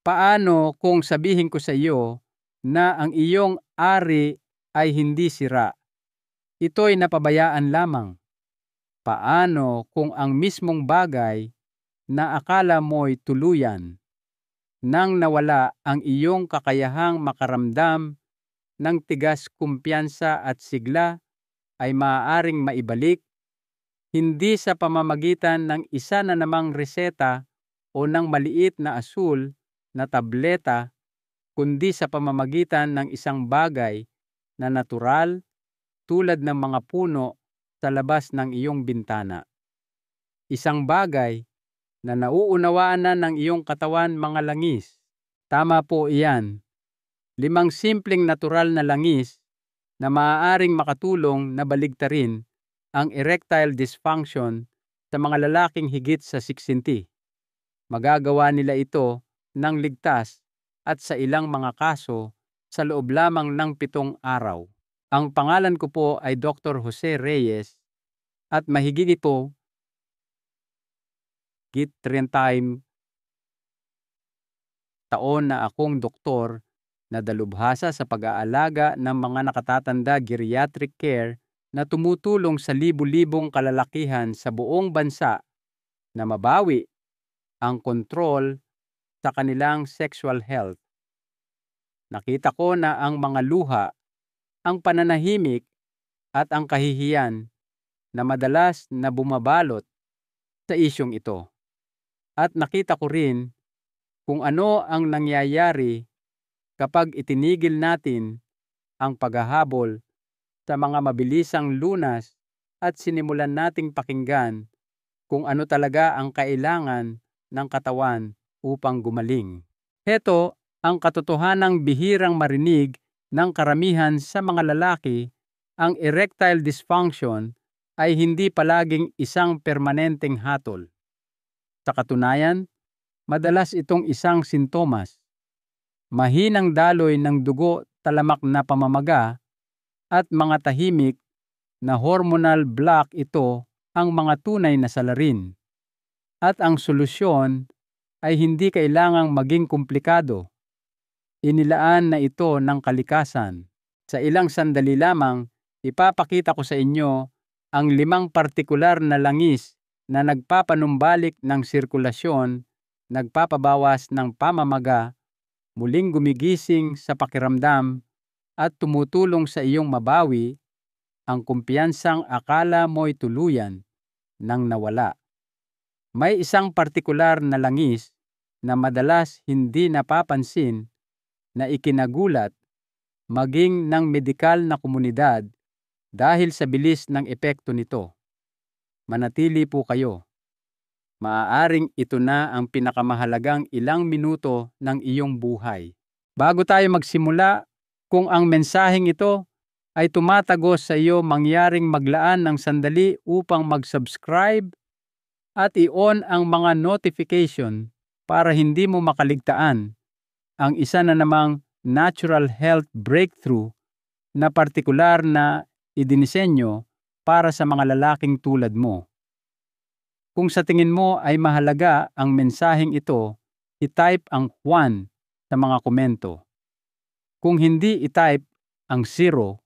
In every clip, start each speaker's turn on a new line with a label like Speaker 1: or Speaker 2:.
Speaker 1: Paano kung sabihin ko sa iyo na ang iyong ari ay hindi sira? Ito'y napabayaan lamang. Paano kung ang mismong bagay na akala mo'y tuluyan nang nawala ang iyong kakayahang makaramdam ng tigas, kumpiyansa at sigla ay maaaring maibalik, hindi sa pamamagitan ng isa na namang reseta o ng maliit na asul na tableta, kundi sa pamamagitan ng isang bagay na natural tulad ng mga puno sa labas ng iyong bintana. Isang bagay na nauunawaan na ng iyong katawan, mga langis. Tama po iyan. 5 simpleng natural na langis na maaaring makatulong na baligtarin ang erectile dysfunction sa mga lalaking higit sa 60. Magagawa nila ito ng ligtas at sa ilang mga kaso sa loob lamang ng 7 araw. Ang pangalan ko po ay Dr. Jose Reyes at mahigit po 30 taon na akong doktor na dalubhasa sa pag-aalaga ng mga nakatatanda geriatric care na tumutulong sa libu-libong kalalakihan sa buong bansa na mabawi ang kontrol sa kanilang sexual health. Nakita ko na ang mga luha, ang pananahimik at ang kahihiyan na madalas na bumabalot sa isyong ito. At nakita ko rin kung ano ang nangyayari kapag itinigil natin ang paghahabol sa mga mabilisang lunas at sinimulan nating pakinggan kung ano talaga ang kailangan ng katawan upang gumaling. Heto ang katotohanang bihirang marinig ng karamihan sa mga lalaki: ang erectile dysfunction ay hindi palaging isang permanenteng hatol. Sa katunayan, madalas itong isang sintomas, mahinang daloy ng dugo, talamak na pamamaga, at mga tahimik na hormonal block. Ito ang mga tunay na salarin. At ang solusyon ay hindi kailangang maging komplikado. Inilaan na ito ng kalikasan. Sa ilang sandali lamang, ipapakita ko sa inyo ang 5 partikular na langis na nagpapanumbalik ng sirkulasyon, nagpapabawas ng pamamaga, muling gumigising sa pakiramdam, at tumutulong sa iyong mabawi ang kumpiyansang akala mo'y tuluyan nang nawala. May isang partikular na langis na madalas hindi napapansin na ikinagulat maging ng medikal na komunidad dahil sa bilis ng epekto nito. Manatili po kayo. Maaaring ito na ang pinakamahalagang ilang minuto ng iyong buhay. Bago tayo magsimula, kung ang mensaheng ito ay tumatagos sa iyo, mangyaring maglaan ng sandali upang mag-subscribe at i-on ang mga notification para hindi mo makaligtaan ang isa na namang natural health breakthrough na partikular na idinisenyo para sa mga lalaking tulad mo. Kung sa tingin mo ay mahalaga ang mensaheng ito, i-type ang 1 sa mga komento. Kung hindi, i-type ang 0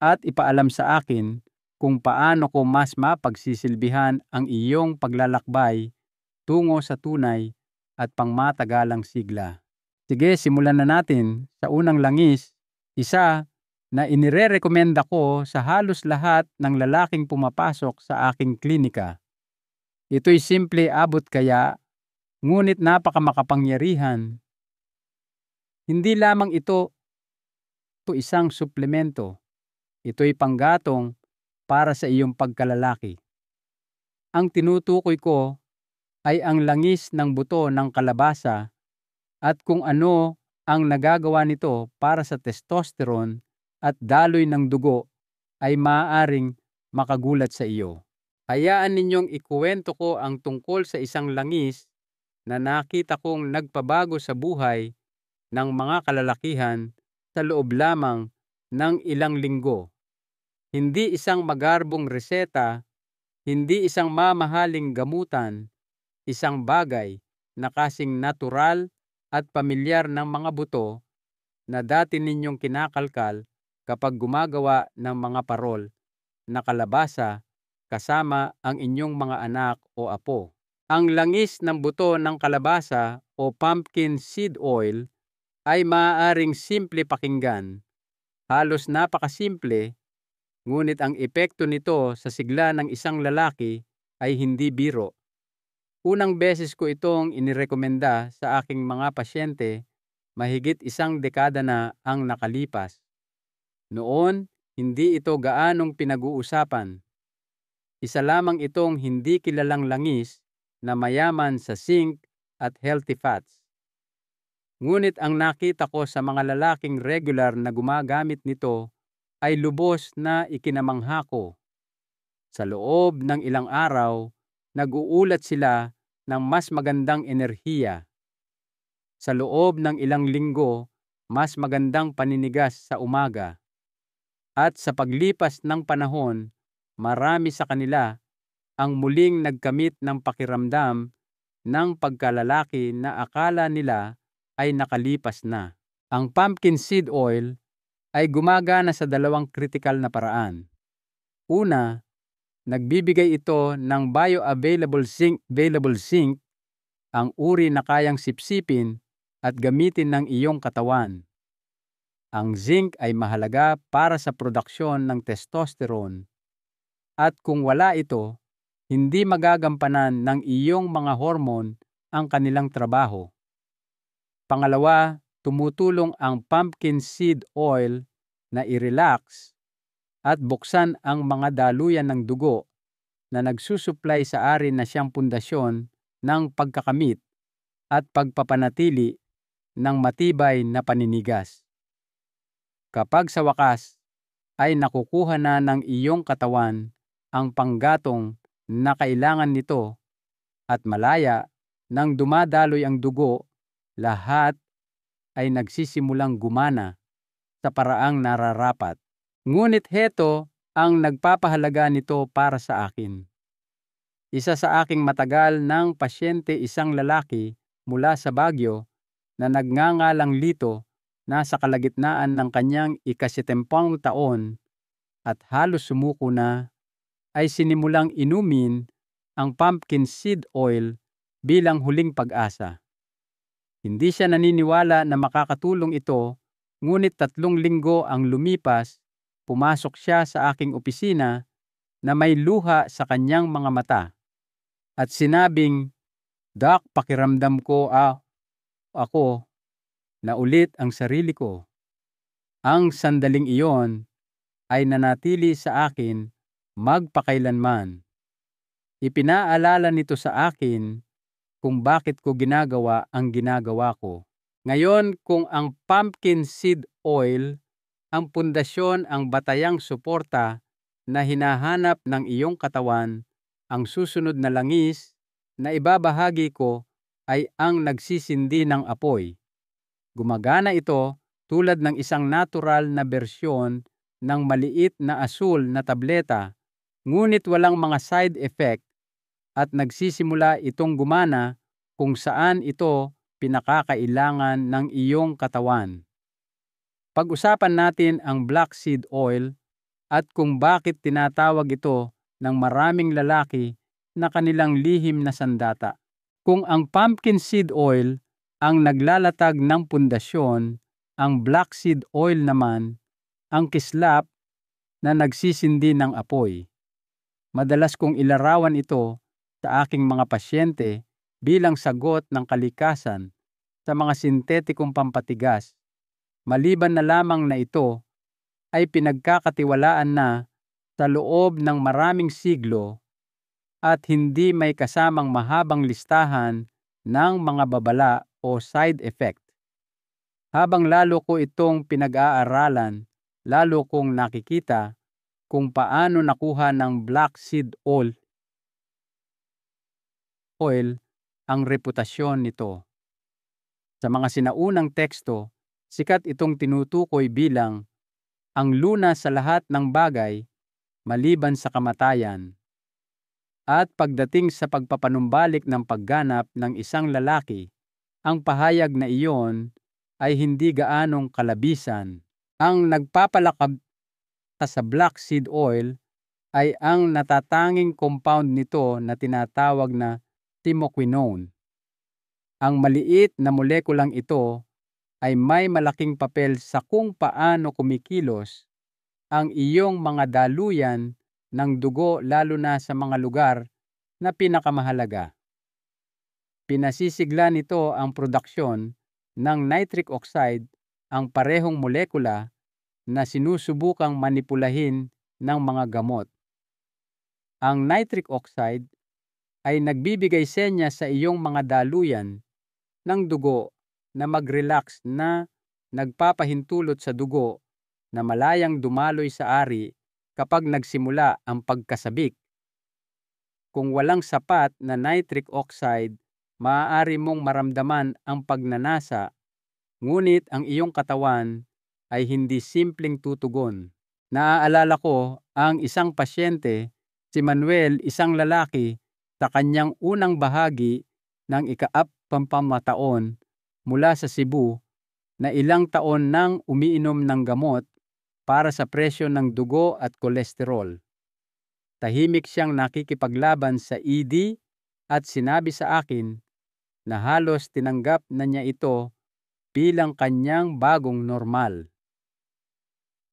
Speaker 1: at ipaalam sa akin kung paano ko mas mapagsisilbihan ang iyong paglalakbay tungo sa tunay at pangmatagalang sigla. Sige, simulan na natin sa unang langis, isa na inirerekomenda ko sa halos lahat ng lalaking pumapasok sa aking klinika. Ito'y simple abot kaya, ngunit napakamakapangyarihan. Hindi lamang ito isang suplemento. Ito'y panggatong para sa iyong pagkalalaki. Ang tinutukoy ko ay ang langis ng buto ng kalabasa at kung ano ang nagagawa nito para sa testosterone at daloy ng dugo ay maaaring makagulat sa iyo. Hayaan ninyong ikuwento ko ang tungkol sa isang langis na nakita kong nagpabago sa buhay ng mga kalalakihan sa loob lamang ng ilang linggo. Hindi isang magarbong reseta, hindi isang mamahaling gamutan, isang bagay na kasing natural at pamilyar ng mga buto na dati ninyong kinakalkal kapag gumagawa ng mga parol na kalabasa kasama ang inyong mga anak o apo. Ang langis ng buto ng kalabasa o pumpkin seed oil ay maaaring simple pakinggan, halos napakasimple, ngunit ang epekto nito sa sigla ng isang lalaki ay hindi biro. Unang beses ko itong inirekomenda sa aking mga pasyente, mahigit 1 dekada na ang nakalipas. Noon, hindi ito gaanong pinag-uusapan. Isa lamang itong hindi kilalang langis na mayaman sa zinc at healthy fats. Ngunit ang nakita ko sa mga lalaking regular na gumagamit nito ay lubos na ikinamangha ko. Sa loob ng ilang araw, nag-uulat sila ng mas magandang enerhiya. Sa loob ng ilang linggo, mas magandang paninigas sa umaga. At sa paglipas ng panahon, marami sa kanila ang muling nagkamit ng pakiramdam ng pagkalalaki na akala nila ay nakalipas na. Ang pumpkin seed oil ay gumagana sa 2 kritikal na paraan. Una, nagbibigay ito ng bioavailable zinc, ang uri na kayang sipsipin at gamitin ng iyong katawan. Ang zinc ay mahalaga para sa produksyon ng testosterone at kung wala ito, hindi magagampanan ng iyong mga hormone ang kanilang trabaho. Pangalawa, tumutulong ang pumpkin seed oil na i-relax at buksan ang mga daluyan ng dugo na nagsusuplay sa ari na siyang pundasyon ng pagkakamit at pagpapanatili ng matibay na paninigas. Kapag sa wakas ay nakukuha na ng iyong katawan ang panggatong na kailangan nito at malaya nang dumadaloy ang dugo, lahat ay nagsisimulang gumana sa paraang nararapat. Ngunit heto ang nagpapahalaga nito para sa akin. Isa sa aking matagal ng pasyente, isang lalaki mula sa Baguio na nagngangalang Lito, nasa kalagitnaan ng kanyang 70 taon at halos sumuko na, ay sinimulang inumin ang pumpkin seed oil bilang huling pag-asa. Hindi siya naniniwala na makakatulong ito, ngunit 3 linggo ang lumipas, pumasok siya sa aking opisina na may luha sa kanyang mga mata at sinabing, "Doc, pakiramdam ko ako na ulit ang sarili ko." Ang sandaling iyon ay nanatili sa akin magpakailanman. Ipinaalala nito sa akin kung bakit ko ginagawa ang ginagawa ko. Ngayon, kung ang pumpkin seed oil ang pundasyon, ang batayang suporta na hinahanap ng iyong katawan, ang susunod na langis na ibabahagi ko ay ang nagsisindi ng apoy. Gumagana ito tulad ng isang natural na bersyon ng maliit na asul na tableta, ngunit walang mga side effect at nagsisimula itong gumana kung saan ito pinakakailangan ng iyong katawan. Pag-usapan natin ang black seed oil at kung bakit tinatawag ito ng maraming lalaki na kanilang lihim na sandata. Kung ang pumpkin seed oil ang naglalatag ng pundasyon, ang black seed oil naman ang kislap na nagsisindi ng apoy. Madalas kong ilarawan ito sa aking mga pasyente bilang sagot ng kalikasan sa mga sintetikong pampatigas, maliban na lamang na ito ay pinagkakatiwalaan na sa loob ng maraming siglo at hindi may kasamang mahabang listahan ng mga babala o side effect. Habang lalo ko itong pinag-aaralan, lalo kong nakikita kung paano nakuha ng black seed oil ang reputasyon nito. Sa mga sinaunang teksto, sikat itong tinutukoy bilang ang lunas sa lahat ng bagay maliban sa kamatayan. At pagdating sa pagpapanumbalik ng pagganap ng isang lalaki, ang pahayag na iyon ay hindi gaanong kalabisan. Ang nagpapalakab sa black seed oil ay ang natatanging compound nito na tinatawag na thymoquinone. Ang maliit na molekulang ito ay may malaking papel sa kung paano kumikilos ang iyong mga daluyan ng dugo, lalo na sa mga lugar na pinakamahalaga. Pinasisigla nito ang produksyon ng nitric oxide, ang parehong molekula na sinusubukang manipulahin ng mga gamot. Ang nitric oxide ay nagbibigay senya sa iyong mga daluyan ng dugo na mag-relax, na nagpapahintulot sa dugo na malayang dumaloy sa ari kapag nagsimula ang pagkasabik. Kung walang sapat na nitric oxide, maaari mong maramdaman ang pagnanasa, ngunit ang iyong katawan ay hindi simpleng tutugon. Naaalala ko ang isang pasyente, si Manuel, isang lalaki, sa kanyang unang bahagi ng ika-apat mula sa Cebu, na ilang taon nang umiinom ng gamot para sa presyon ng dugo at kolesterol. Tahimik siyang nakikipaglaban sa ED at sinabi sa akin na halos tinanggap na niya ito bilang kanyang bagong normal.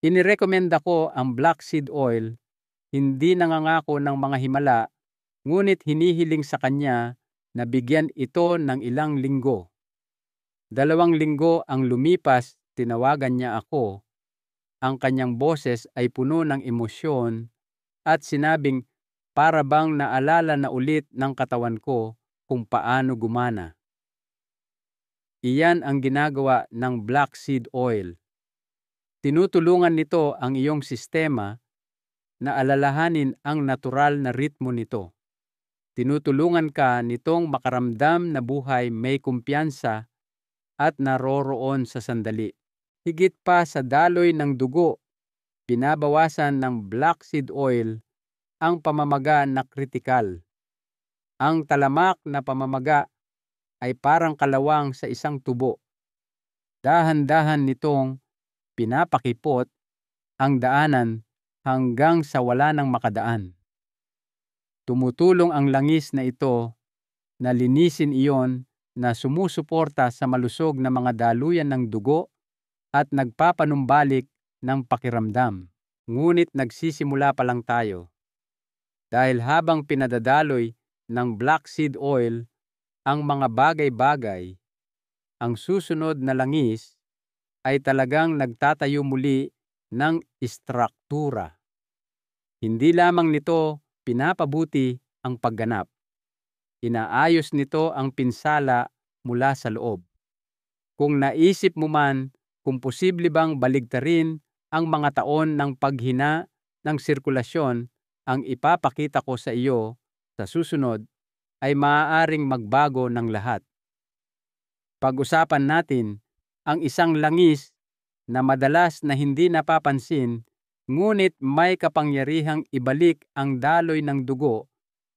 Speaker 1: Inirekomenda ko ang black seed oil, hindi nangangako ng mga himala, ngunit hinihiling sa kanya na bigyan ito ng ilang linggo. 2 linggo ang lumipas, tinawagan niya ako. Ang kanyang boses ay puno ng emosyon at sinabing para bang naalala na ulit ng katawan ko kung paano gumana. Iyan ang ginagawa ng black seed oil. Tinutulungan nito ang iyong sistema na alalahanin ang natural na ritmo nito. Tinutulungan ka nitong makaramdam na buhay may kumpiyansa at naroroon sa sandali. Higit pa sa daloy ng dugo, binabawasan ng black seed oil ang pamamaga na kritikal. Ang talamak na pamamaga ay parang kalawang sa isang tubo. Dahan-dahan nitong pinapakipot ang daanan hanggang sa wala nang makadaan. Tumutulong ang langis na ito na linisin iyon, na sumusuporta sa malusog na mga daluyan ng dugo at nagpapanumbalik ng pakiramdam. Ngunit nagsisimula pa lang tayo. Dahil habang pinadadaloy ng black seed oil ang mga bagay-bagay, ang susunod na langis ay talagang nagtatayo muli ng istruktura. Hindi lamang nito pinapabuti ang pagganap. Inaayos nito ang pinsala mula sa loob. Kung naisip mo man kung posible bang baligtarin ang mga taon ng paghina ng sirkulasyon, ang ipapakita ko sa iyo sa susunod ay maaaring magbago ng lahat. Pag-usapan natin ang isang langis na madalas na hindi napapansin, ngunit may kapangyarihang ibalik ang daloy ng dugo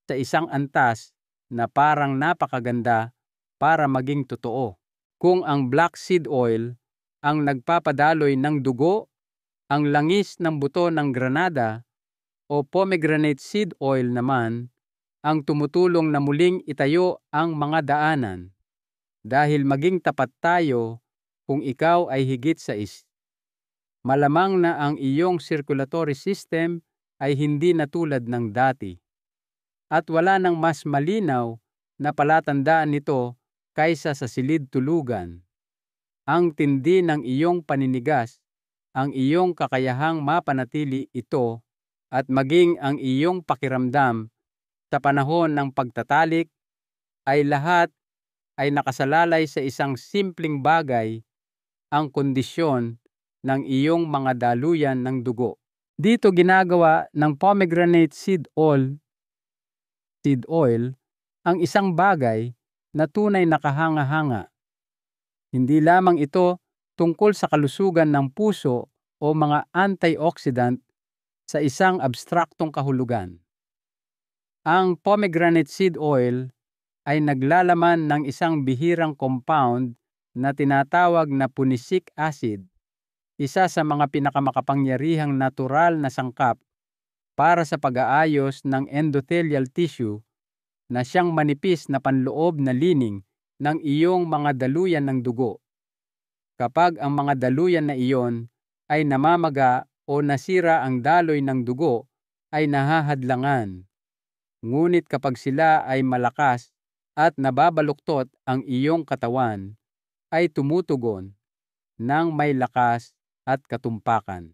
Speaker 1: sa isang antas na parang napakaganda para maging totoo. Kung ang black seed oil ang nagpapadaloy ng dugo, ang langis ng buto ng granada o pomegranate seed oil naman ang tumutulong na muling itayo ang mga daanan. Dahil maging tapat tayo, kung ikaw ay higit sa malamang na ang iyong circulatory system ay hindi na tulad ng dati. At wala nang mas malinaw na palatandaan nito kaysa sa silid tulugan. Ang tindi ng iyong paninigas, ang iyong kakayahang mapanatili ito, at maging ang iyong pakiramdam sa panahon ng pagtatalik, ay lahat ay nakasalalay sa isang simpleng bagay, ang kondisyon ng iyong mga daluyan ng dugo. Dito ginagawa ng pomegranate seed oil ang isang bagay na tunay na kahanga-hanga. Hindi lamang ito tungkol sa kalusugan ng puso o mga antioxidant sa isang abstraktong kahulugan. Ang pomegranate seed oil ay naglalaman ng isang bihirang compound na tinatawag na punicic acid, isa sa mga pinakamakapangyarihang natural na sangkap para sa pag-aayos ng endothelial tissue na siyang manipis na panloob na lining ng iyong mga daluyan ng dugo. Kapag ang mga daluyan na iyon ay namamaga o nasira, ang daloy ng dugo ay nahahadlangan. Ngunit kapag sila ay malakas at nababaluktot, ang iyong katawan ay tumutugon ng may lakas at katumpakan.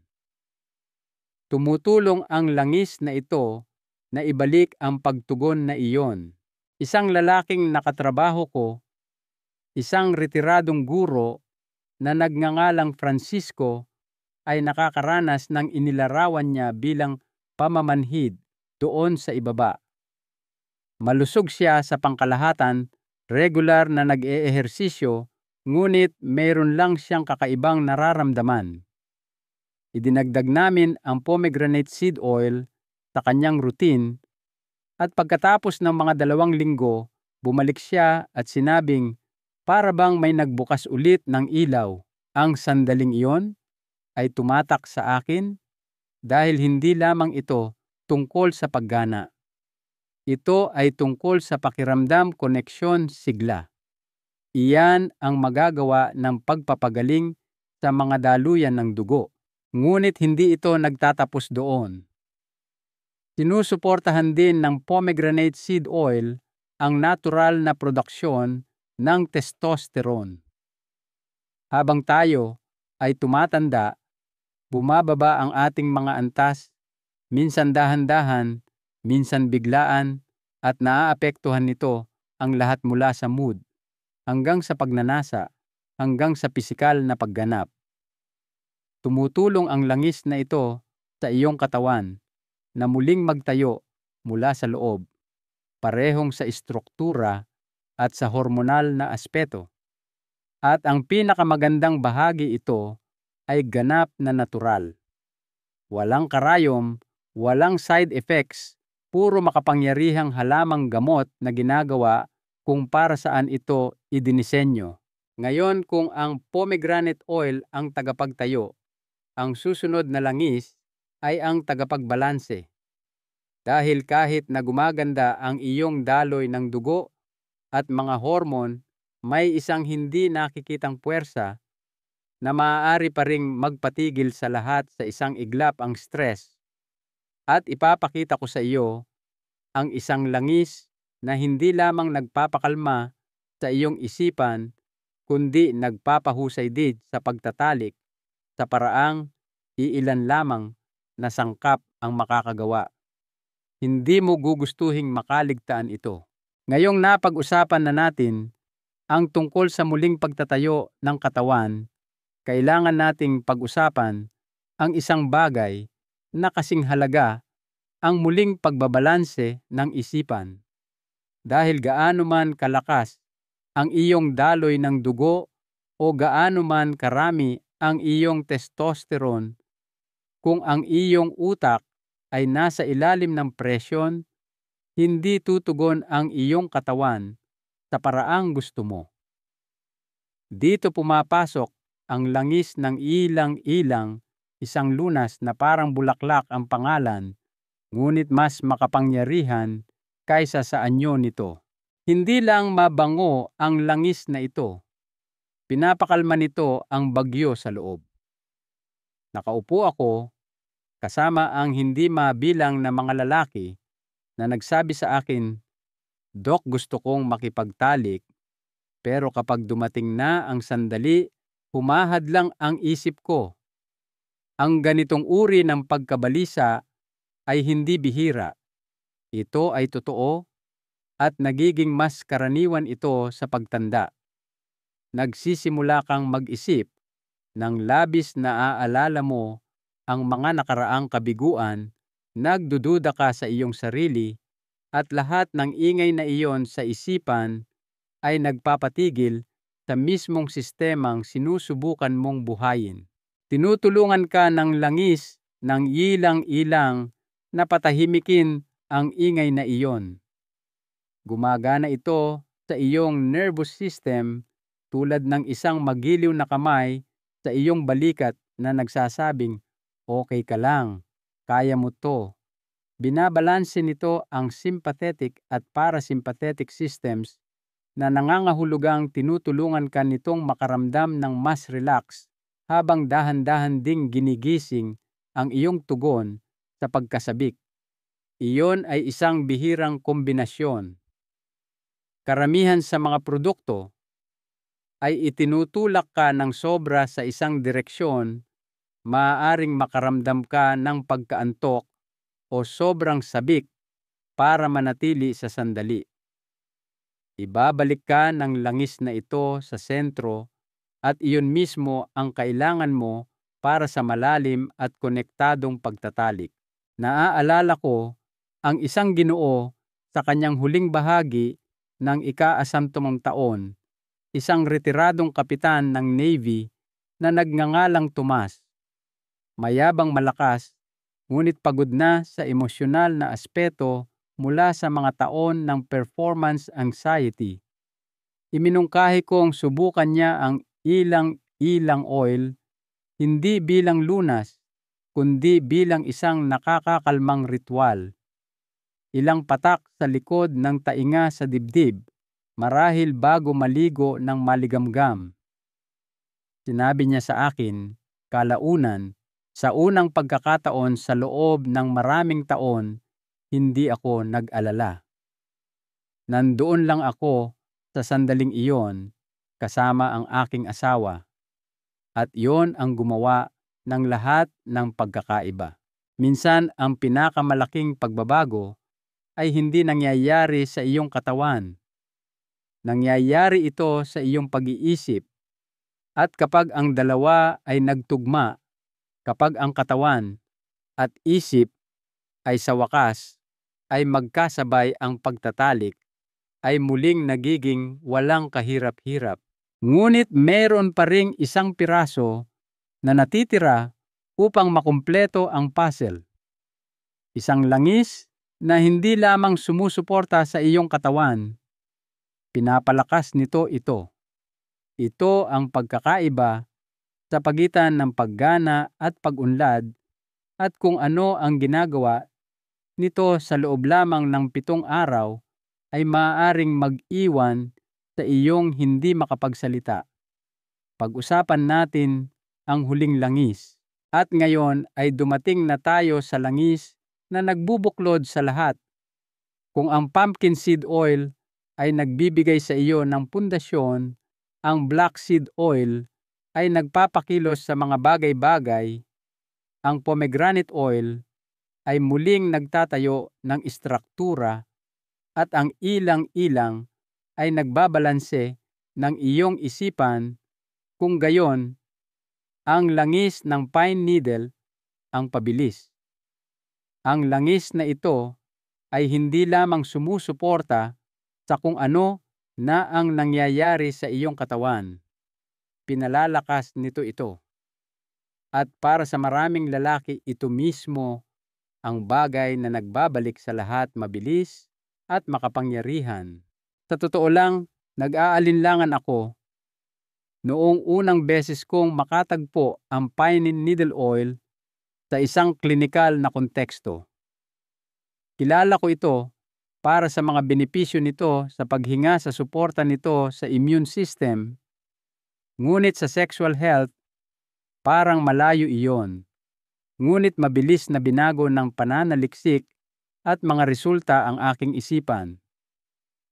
Speaker 1: Tumutulong ang langis na ito na ibalik ang pagtugon na iyon. Isang lalaking nakatrabaho ko, isang retiradong guro na nagngangalang Francisco, ay nakakaranas ng inilarawan niya bilang pamamanhid doon sa ibaba. Malusog siya sa pangkalahatan, regular na nag-eehersisyo, ngunit mayroon lang siyang kakaibang nararamdaman. Idinagdag namin ang pomegranate seed oil sa kanyang routine at pagkatapos ng mga 2 linggo, bumalik siya at sinabing para bang may nagbukas ulit ng ilaw. Ang sandaling iyon ay tumatak sa akin dahil hindi lamang ito tungkol sa paggana. Ito ay tungkol sa pakiramdam, koneksyon, sigla. Iyan ang magagawa ng pagpapagaling sa mga daluyan ng dugo. Ngunit hindi ito nagtatapos doon. Sinusuportahan din ng pomegranate seed oil ang natural na produksyon ng testosterone. Habang tayo ay tumatanda, bumababa ang ating mga antas, minsan dahan-dahan, minsan biglaan, at naaapektuhan nito ang lahat mula sa mood, hanggang sa pagnanasa, hanggang sa pisikal na pagganap. Tumutulong ang langis na ito sa iyong katawan na muling magtayo mula sa loob, parehong sa istruktura at sa hormonal na aspeto. At ang pinakamagandang bahagi, ito ay ganap na natural. Walang karayom, walang side effects, puro makapangyarihang halamang gamot na ginagawa kung para saan ito idinisenyo. Ngayon, kung ang pomegranate oil ang tagapagtayo, ang susunod na langis ay ang tagapagbalanse. Dahil kahit na gumaganda ang iyong daloy ng dugo at mga hormone, may isang hindi nakikitang puwersa na maaari pa ring magpatigil sa lahat sa isang iglap, ang stress. At ipapakita ko sa iyo ang isang langis na hindi lamang nagpapakalma sa iyong isipan, kundi nagpapahusay din sa pagtatalik sa paraang iilan lamang na sangkap ang makakagawa. Hindi mo gugustuhing makaligtaan ito. Ngayong napag-usapan na natin ang tungkol sa muling pagtatayo ng katawan, kailangan nating pag-usapan ang isang bagay na kasing halaga, ang muling pagbabalanse ng isipan. Dahil gaano man kalakas ang iyong daloy ng dugo o gaano man karami ang iyong testosterone, kung ang iyong utak ay nasa ilalim ng presyon, hindi tutugon ang iyong katawan sa paraang gusto mo. Dito pumapasok ang langis ng ilang-ilang, isang lunas na parang bulaklak ang pangalan, ngunit mas makapangyarihan kaysa sa anyo nito. Hindi lang mabango ang langis na ito, pinapakalma nito ang bagyo sa loob. Nakaupo ako kasama ang hindi mabilang na mga lalaki na nagsabi sa akin, "Dok, gusto kong makipagtalik, pero kapag dumating na ang sandali, humahadlang ang isip ko." Ang ganitong uri ng pagkabalisa ay hindi bihira. Ito ay totoo at nagiging mas karaniwan ito sa pagtanda. Nagsisimula kang mag-isip ng labis na aalala mo ang mga nakaraang kabiguan, nagdududa ka sa iyong sarili, at lahat ng ingay na iyon sa isipan ay nagpapatigil sa mismong sistemang sinusubukan mong buhayin. Tinutulungan ka ng langis ng ilang-ilang na patahimikin ang ingay na iyon. Gumagana ito sa iyong nervous system tulad ng isang magiliw na kamay sa iyong balikat na nagsasabing, "Okay ka lang, kaya mo to." Binabalanse nito ang sympathetic at parasympathetic systems na nangangahulugang tinutulungan ka nitong makaramdam ng mas relax habang dahan-dahan ding ginigising ang iyong tugon sa pagkasabik. Iyon ay isang bihirang kombinasyon. Karamihan sa mga produkto ay itinutulak ka ng sobra sa isang direksyon, maaaring makaramdam ka ng pagkaantok o sobrang sabik para manatili sa sandali. Ibabalik ka ng langis na ito sa sentro at iyon mismo ang kailangan mo para sa malalim at konektadong pagtatalik. Naaalala ko ang isang Ginoo sa kanyang huling bahagi ng ika-60 taon, isang retiradong kapitan ng Navy na nagngangalang Tomas. Mayabang malakas, ngunit pagod na sa emosyonal na aspeto mula sa mga taon ng performance anxiety. Iminungkahi kong subukan niya ang ilang-ilang oil, hindi bilang lunas, kundi bilang isang nakakakalmang ritual. Ilang patak sa likod ng tainga sa dibdib, marahil bago maligo ng maligamgam. Sinabi niya sa akin, kalaunan, sa unang pagkakataon sa loob ng maraming taon, hindi ako nag-alala. Nandoon lang ako sa sandaling iyon kasama ang aking asawa at iyon ang gumawa ng lahat ng pagkakaiba. Minsan ang pinakamalaking pagbabago ay hindi nangyayari sa iyong katawan. Nangyayari ito sa iyong pag-iisip. At kapag ang dalawa ay nagtugma, kapag ang katawan at isip ay sa wakas ay magkasabay ang pagtatalik, ay muling nagiging walang kahirap-hirap. Ngunit meron pa ring isang piraso na natitira upang makumpleto ang puzzle. Isang langis na hindi lamang sumusuporta sa iyong katawan, pinapalakas nito ito. Ito ang pagkakaiba sa pagitan ng paggana at pag-unlad at kung ano ang ginagawa nito sa loob lamang ng 7 araw ay maaaring mag-iwan sa iyong hindi makapagsalita. Pag-usapan natin ang huling langis. At ngayon ay dumating na tayo sa langis na nagbubuklod sa lahat. Kung ang pumpkin seed oil ay nagbibigay sa iyo ng pundasyon, ang black seed oil ay nagpapakilos sa mga bagay-bagay, ang pomegranate oil ay muling nagtatayo ng istruktura at ang ilang-ilang ay nagbabalanse ng iyong isipan, kung gayon, ang langis ng pine needle ang pabilis. Ang langis na ito ay hindi lamang sumusuporta sa kung ano na ang nangyayari sa iyong katawan. Pinalalakas nito ito. At para sa maraming lalaki, ito mismo ang bagay na nagbabalik sa lahat mabilis at makapangyarihan. Sa totoo lang, nag-aalinlangan ako noong unang beses kong makatagpo ang pine needle oil sa isang klinikal na konteksto. Kilala ko ito para sa mga benepisyo nito sa paghinga sa suporta nito sa immune system, ngunit sa sexual health, parang malayo iyon. Ngunit mabilis na binago ng pananaliksik at mga resulta ang aking isipan.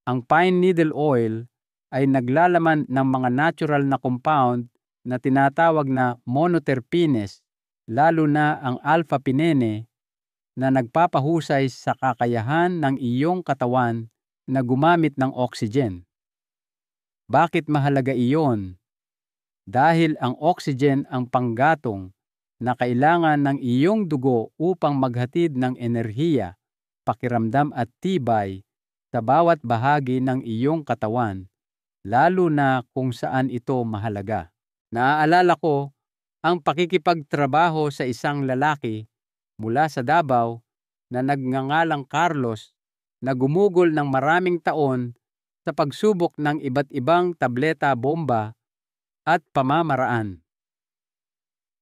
Speaker 1: Ang pine needle oil ay naglalaman ng mga natural na compound na tinatawag na monoterpenes, lalo na ang alpha-pinene na nagpapahusay sa kakayahan ng iyong katawan na gumamit ng oxygen. Bakit mahalaga iyon? Dahil ang oxygen ang panggatong na kailangan ng iyong dugo upang maghatid ng enerhiya, pakiramdam at tibay sa bawat bahagi ng iyong katawan, lalo na kung saan ito mahalaga. Naaalala ko ang pakikipagtrabaho sa isang lalaki mula sa Davao na nagngangalang Carlos na gumugol ng maraming taon sa pagsubok ng iba't ibang tableta bomba at pamamaraan.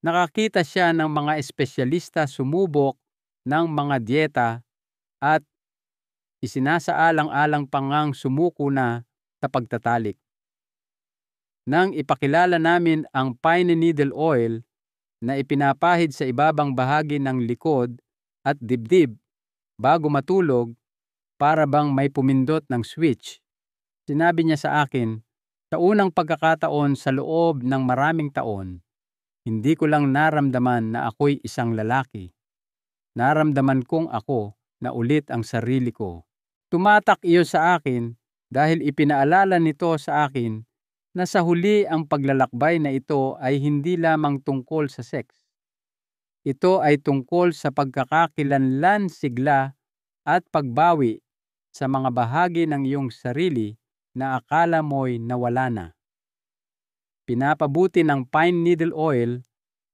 Speaker 1: Nakakita siya ng mga espesyalista sumubok ng mga dieta at isinasaalang-alang pangang sumuko na sa pagtatalik. Nang ipakilala namin ang pine needle oil na ipinapahid sa ibabang bahagi ng likod at dibdib bago matulog para bang may pumindot ng switch, sinabi niya sa akin, sa unang pagkakataon sa loob ng maraming taon, hindi ko lang naramdaman na ako'y isang lalaki. Naramdaman kong ako na ulit ang sarili ko. Tumatak iyon sa akin dahil ipinaalala nito sa akin na sa huli ang paglalakbay na ito ay hindi lamang tungkol sa sex. Ito ay tungkol sa pagkakakilanlan sigla at pagbawi sa mga bahagi ng iyong sarili na akala mo'y nawala na. Pinapabuti ng pine needle oil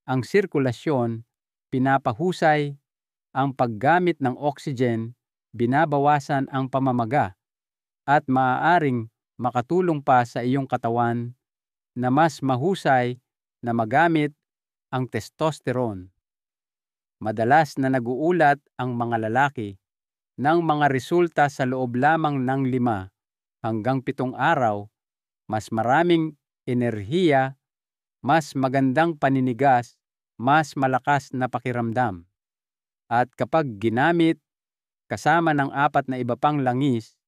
Speaker 1: ang sirkulasyon, pinapahusay ang paggamit ng oxygen, binabawasan ang pamamaga, at maaaring makatulong pa sa iyong katawan na mas mahusay na magamit ang testosterone. Madalas na naguulat ang mga lalaki ng mga resulta sa loob lamang ng 5 hanggang 7 araw, mas maraming enerhiya, mas magandang paninigas, mas malakas na pakiramdam. At kapag ginamit kasama ng 4 na iba pang langis,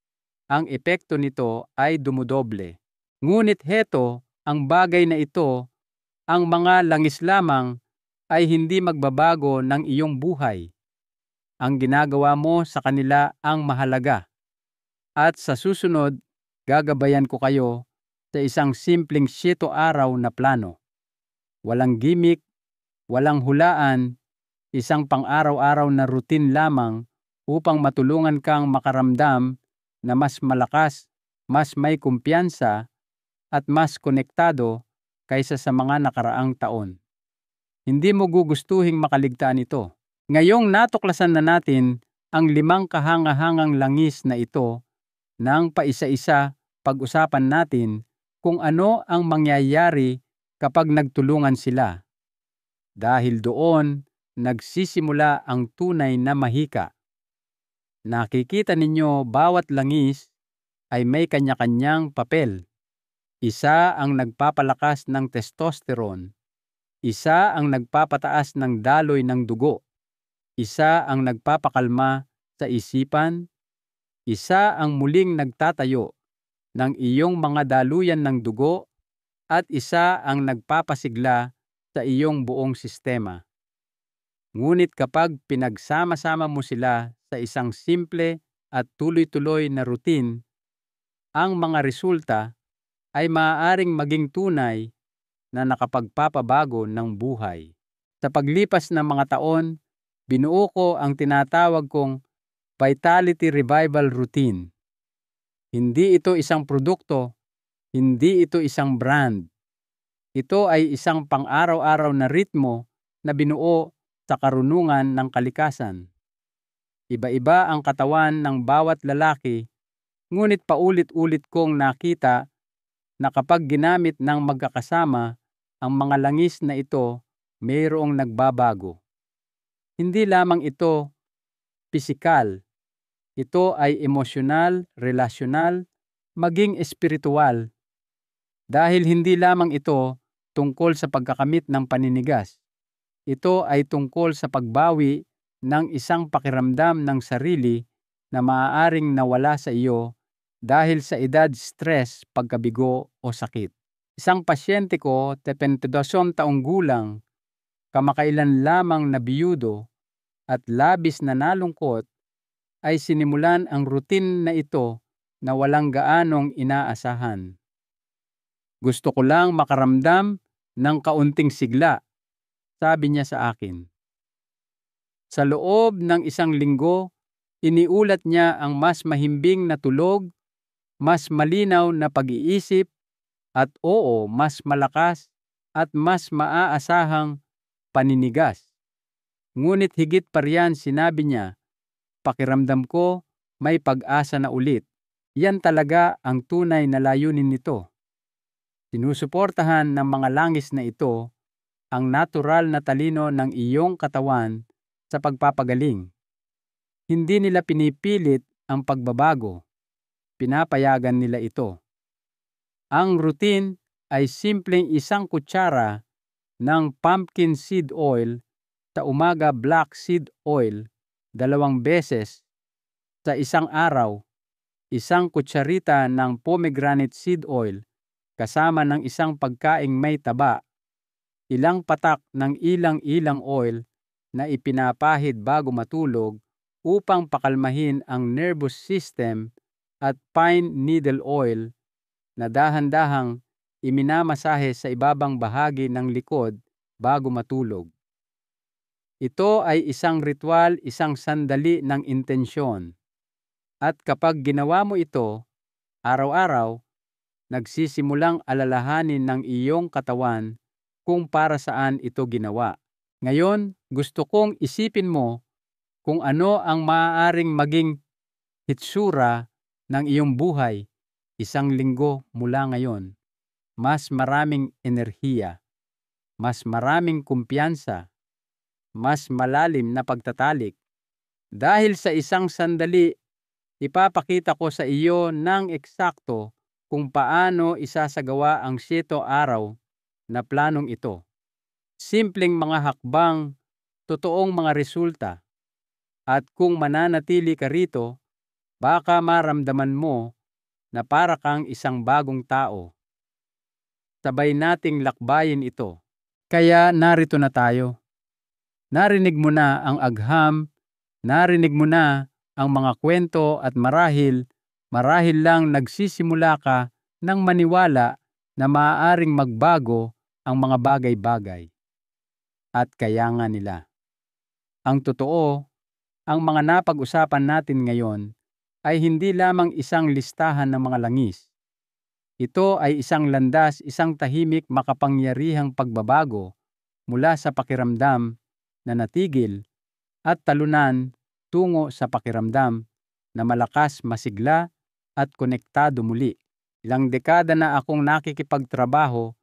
Speaker 1: ang epekto nito ay dumudoble. Ngunit heto, ang bagay na ito, ang mga langis lamang ay hindi magbabago ng iyong buhay. Ang ginagawa mo sa kanila ang mahalaga. At sa susunod, gagabayan ko kayo sa isang simpleng 7 araw na plano. Walang gimmick, walang hulaan, isang pang-araw-araw na routine lamang upang matulungan kang makaramdam na mas malakas, mas may kumpiyansa, at mas konektado kaysa sa mga nakaraang taon. Hindi mo gugustuhing makaligtaan ito. Ngayong natuklasan na natin ang 5 kahangahangang langis na ito, nang paisa-isa pag-usapan natin kung ano ang mangyayari kapag nagtulungan sila. Dahil doon, nagsisimula ang tunay na mahika. Nakikita ninyo bawat langis ay may kanya-kanyang papel. Isa ang nagpapalakas ng testosterone. Isa ang nagpapataas ng daloy ng dugo. Isa ang nagpapakalma sa isipan. Isa ang muling nagtatayo ng iyong mga daluyan ng dugo. At isa ang nagpapasigla sa iyong buong sistema. Ngunit kapag pinagsama-sama mo sila sa isang simple at tuloy-tuloy na routine, ang mga resulta ay maaaring maging tunay na nakapagpapabago ng buhay. Sa paglipas ng mga taon, binuo ko ang tinatawag kong Vitality Revival Routine. Hindi ito isang produkto, hindi ito isang brand. Ito ay isang pang-araw-araw na ritmo na binuo sa karunungan ng kalikasan. Iba-iba ang katawan ng bawat lalaki, ngunit paulit-ulit kong nakita na kapag ginamit ng magkakasama ang mga langis na ito, mayroong nagbabago. Hindi lamang ito pisikal, ito ay emosyonal, relasyonal, maging espiritual. Dahil hindi lamang ito tungkol sa pagkakamit ng paninigas. Ito ay tungkol sa pagbawi ng isang pakiramdam ng sarili na maaaring nawala sa iyo dahil sa edad, stress, pagkabigo o sakit. Isang pasyente ko, 72 taong gulang, kamakailan lamang na biyudo at labis na nalungkot, ay sinimulan ang routine na ito na walang gaanong inaasahan. Gusto ko lang makaramdam ng kaunting sigla, sabi niya sa akin. Sa loob ng 1 linggo, iniulat niya ang mas mahimbing na tulog, mas malinaw na pag-iisip, at mas malakas at mas maaasahang paninigas. Ngunit higit pa riyan, sinabi niya, pakiramdam ko may pag-asa na ulit. Yan talaga ang tunay na layunin nito. Sinusuportahan ng mga langis na ito ang natural na talino ng iyong katawan sa pagpapagaling. Hindi nila pinipilit ang pagbabago. Pinapayagan nila ito. Ang routine ay simpleng isang kutsara ng pumpkin seed oil sa umaga, black seed oil 2 beses sa isang araw, isang kutsarita ng pomegranate seed oil kasama ng isang pagkaing may taba, ilang patak ng ilang-ilang oil na ipinapahid bago matulog upang pakalmahin ang nervous system, at pine needle oil na dahan-dahang iminamasahe sa ibabang bahagi ng likod bago matulog. Ito ay isang ritual, isang sandali ng intensyon. At kapag ginawa mo ito araw-araw, nagsisimulang alalahanin ng iyong katawan kung para saan ito ginawa. Ngayon, gusto kong isipin mo kung ano ang maaaring maging hitsura ng iyong buhay 1 linggo mula ngayon. Mas maraming enerhiya, mas maraming kumpiyansa, mas malalim na pagtatalik. Dahil sa isang sandali, ipapakita ko sa iyo ng eksakto kung paano isasagawa ang 7 araw na planong ito. Simpleng mga hakbang, totoong mga resulta. At kung mananatili ka rito, baka maramdaman mo na para kang isang bagong tao. Sabay nating lakbayin ito. Kaya narito na tayo. Narinig mo na ang agham, narinig mo na ang mga kwento, at marahil lang nagsisimula ka ng maniwala na maaaring magbago ang mga bagay-bagay. At kaya nga nila. Ang totoo, ang mga napag-usapan natin ngayon ay hindi lamang isang listahan ng mga langis. Ito ay isang landas, isang tahimik makapangyarihang pagbabago mula sa pakiramdam na natigil at talunan tungo sa pakiramdam na malakas, masigla at konektado muli. Ilang dekada na akong nakikipagtrabaho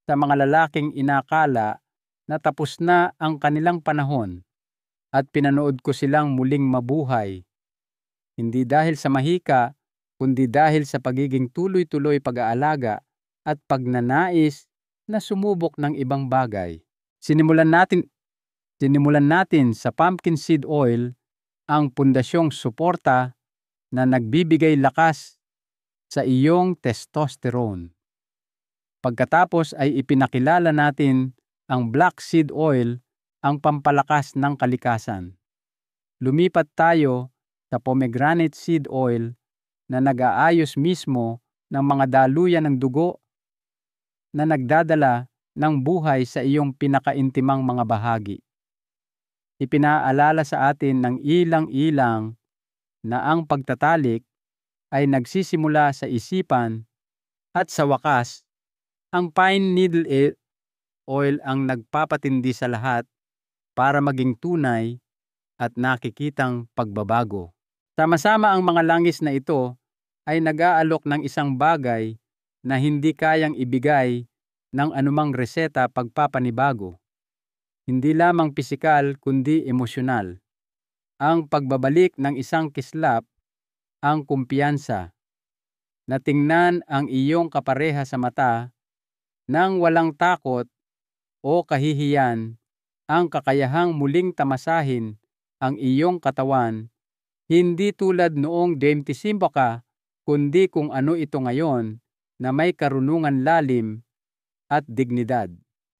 Speaker 1: sa mga lalaking inakala na tapos na ang kanilang panahon, at pinanood ko silang muling mabuhay. Hindi dahil sa mahika, kundi dahil sa pagiging tuloy-tuloy pag-aalaga at pagnanais na sumubok ng ibang bagay. Sinimulan natin sa pumpkin seed oil, ang pundasyong suporta na nagbibigay lakas sa iyong testosterone. Pagkatapos ay ipinakilala natin ang black seed oil, ang pampalakas ng kalikasan. Lumipat tayo sa pomegranate seed oil na nag-aayos mismo ng mga daluyan ng dugo na nagdadala ng buhay sa iyong pinakaintimang mga bahagi. Ipinaalala sa atin ng ilang-ilang na ang pagtatalik ay nagsisimula sa isipan, at sa wakas, ang pine needle oil ang nagpapatindi sa lahat para maging tunay at nakikitang pagbabago. Sama-sama ang mga langis na ito ay nag-aalok ng isang bagay na hindi kayang ibigay ng anumang reseta pagpapanibago. Hindi lamang pisikal kundi emosyonal. Ang pagbabalik ng isang kislap, ang kumpiyansa, na tingnan ang iyong kapareha sa mata nang walang takot o kahihiyan, ang kakayahang muling tamasahin ang iyong katawan, hindi tulad noong 25 ka, kundi kung ano ito ngayon na may karunungan, lalim at dignidad.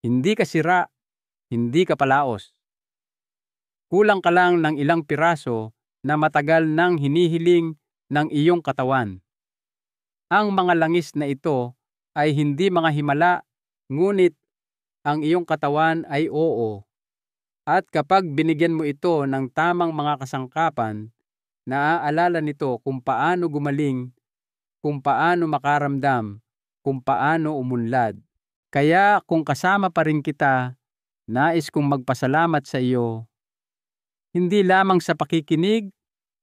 Speaker 1: Hindi ka sira, hindi ka palaos. Kulang ka lang ng ilang piraso na matagal nang hinihiling ng iyong katawan. Ang mga langis na ito ay hindi mga himala, ngunit ang iyong katawan ay oo. At kapag binigyan mo ito ng tamang mga kasangkapan, naaalala nito kung paano gumaling, kung paano makaramdam, kung paano umunlad. Kaya kung kasama pa rin kita, nais kong magpasalamat sa iyo, hindi lamang sa pakikinig,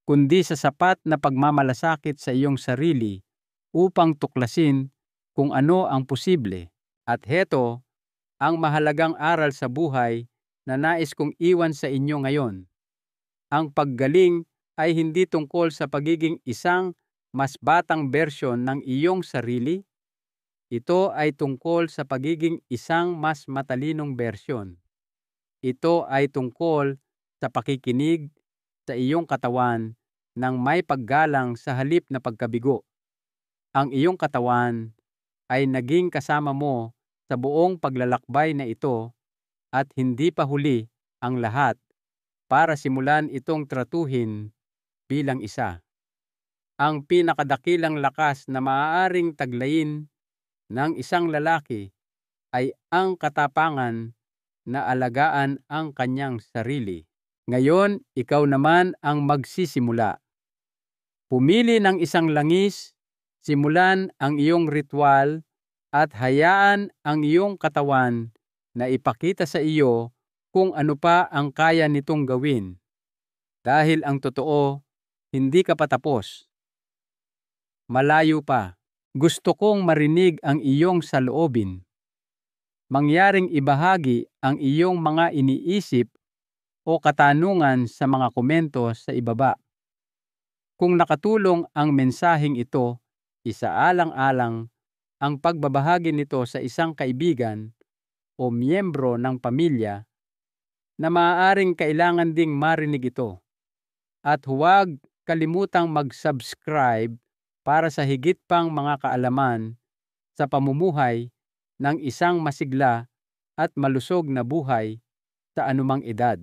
Speaker 1: kundi sa sapat na pagmamalasakit sa iyong sarili upang tuklasin kung ano ang posible. At heto ang mahalagang aral sa buhay na nais kong iwan sa inyo ngayon. Ang paggaling ay hindi tungkol sa pagiging isang mas batang bersyon ng iyong sarili. Ito ay tungkol sa pagiging isang mas matalinong bersyon. Ito ay tungkol sa pakikinig sa iyong katawan ng may paggalang sa halip na pagkabigo. Ang iyong katawan ay naging kasama mo sa buong paglalakbay na ito at hindi pa huli ang lahat para simulan itong tratuhin bilang isa. Ang pinakadakilang lakas na maaaring taglayin ng isang lalaki ay ang katapangan na alagaan ang kanyang sarili. Ngayon, ikaw naman ang magsisimula. Pumili ng isang langis, simulan ang iyong ritual at hayaan ang iyong katawan na ipakita sa iyo kung ano pa ang kaya nitong gawin. Dahil ang totoo, hindi ka pa tapos. Malayo pa. Gusto kong marinig ang iyong saloobin. Mangyaring ibahagi ang iyong mga iniisip o katanungan sa mga komento sa ibaba. Kung nakatulong ang mensaheng ito, isaalang-alang ang pagbabahagi nito sa isang kaibigan o miyembro ng pamilya na maaaring kailangan ding marinig ito. At huwag kalimutang mag-subscribe para sa higit pang mga kaalaman sa pamumuhay ng isang masigla at malusog na buhay sa anumang edad.